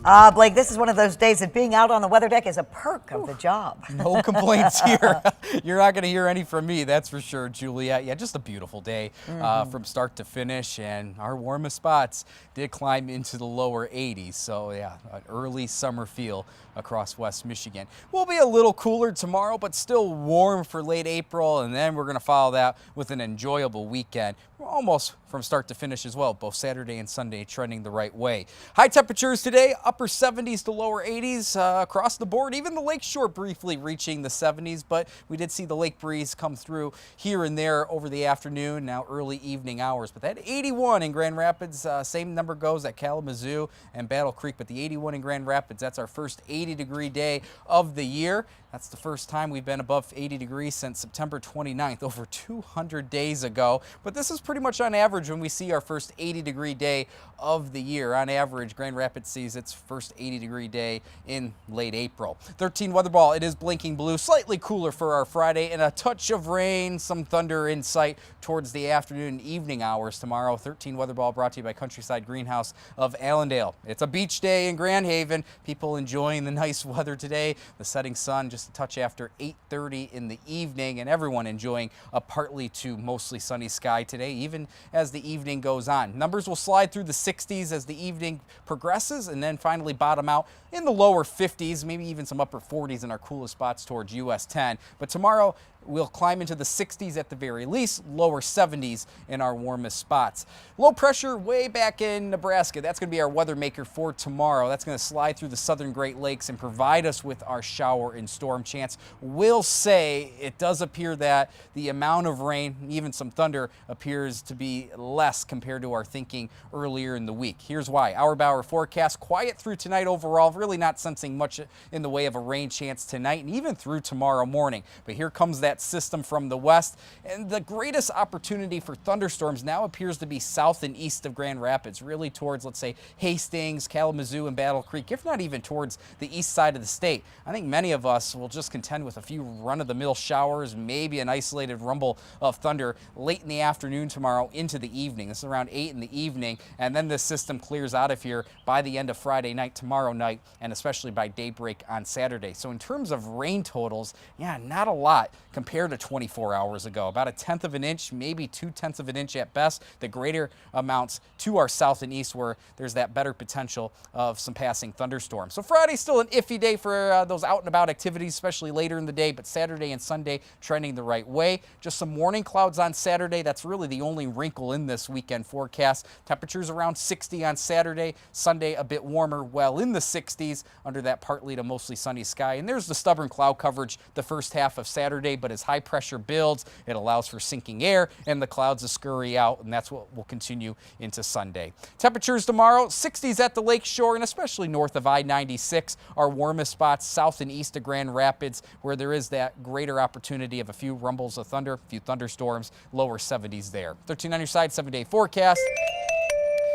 Blake, this is one of those days that being out on the weather deck is a perk of the job. No complaints here. You're not going to hear any from me, that's for sure, Juliet. Yeah, just a beautiful day from start to finish, and our warmest spots did climb into the lower 80s. So yeah, an early summer feel across West Michigan. We'll be a little cooler tomorrow, but still warm for late April, and then we're going to follow that with an enjoyable weekend. We're almost from start to finish as well, both Saturday and Sunday trending the right way. High temperatures today, upper 70s to lower 80s across the board. Even the lakeshore briefly reaching the 70s, but we did see the lake breeze come through here and there over the afternoon, now early evening hours. But that 81 in Grand Rapids, same number goes at Kalamazoo and Battle Creek, but the 81 in Grand Rapids, that's our first 80-degree day of the year. That's the first time we've been above 80 degrees since September 29th, over 200 days ago. But this is pretty much on average when we see our first 80-degree day of the year. On average, Grand Rapids sees its first 80-degree day in late April. 13 weather ball, it is blinking blue, slightly cooler for our Friday, and a touch of rain, some thunder in sight towards the afternoon and evening hours tomorrow. 13 weather ball brought to you by Countryside Greenhouse of Allendale. It's a beach day in Grand Haven. People enjoying the nice weather today. The setting sun just a touch after 8:30 in the evening, and everyone enjoying a partly to mostly sunny sky today, even as the evening goes on. Numbers will slide through the 60s as the evening progresses, and then finally bottom out in the lower 50s, maybe even some upper 40s in our coolest spots towards US 10. But tomorrow, we'll climb into the 60s at the very least, lower 70s in our warmest spots. Low pressure way back in Nebraska. That's going to be our weather maker for tomorrow. That's going to slide through the southern Great Lakes and provide us with our shower and storm chance. We'll say it does appear that the amount of rain, even some thunder, appears to be less compared to our thinking earlier in the week. Here's why. Hour by hour forecast, quiet through tonight overall, really not sensing much in the way of a rain chance tonight and even through tomorrow morning. But here comes that system from the west, and the greatest opportunity for thunderstorms now appears to be south and east of Grand Rapids, really towards, let's say, Hastings, Kalamazoo, and Battle Creek, if not even towards the east side of the state. I think many of us will just contend with a few run-of-the-mill showers, maybe an isolated rumble of thunder late in the afternoon tomorrow into the evening. This is around 8 in the evening, and then this system clears out of here by the end of Friday night, tomorrow night, and especially by daybreak on Saturday. So in terms of rain totals, yeah, not a lot compared to 24 hours ago. About 1/10 of an inch, maybe 2/10 of an inch at best. The greater amounts to our south and east where there's that better potential of some passing thunderstorms. So Friday's still an iffy day for those out and about activities, especially later in the day, but Saturday and Sunday trending the right way. Just some morning clouds on Saturday. That's really the only wrinkle in this weekend forecast. Temperatures around 60 on Saturday. Sunday a bit warmer, well in the 60s under that partly to mostly sunny sky. And there's the stubborn cloud coverage the first half of Saturday, but as high pressure builds, it allows for sinking air and the clouds to scurry out, and that's what will continue into Sunday. Temperatures tomorrow, 60s at the lake shore and especially north of I-96, our warmest spots south and east of Grand Rapids, where there is that greater opportunity of a few rumbles of thunder, a few thunderstorms, lower 70s there. 13 on your side, 7-day forecast.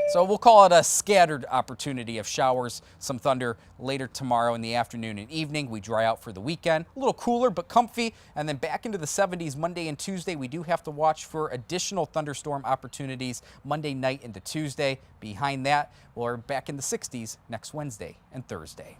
So we'll call it a scattered opportunity of showers, some thunder later tomorrow in the afternoon and evening. We dry out for the weekend, a little cooler but comfy, and then back into the 70s Monday and Tuesday. We do have to watch for additional thunderstorm opportunities Monday night into Tuesday. Behind that, we're back in the 60s next Wednesday and Thursday.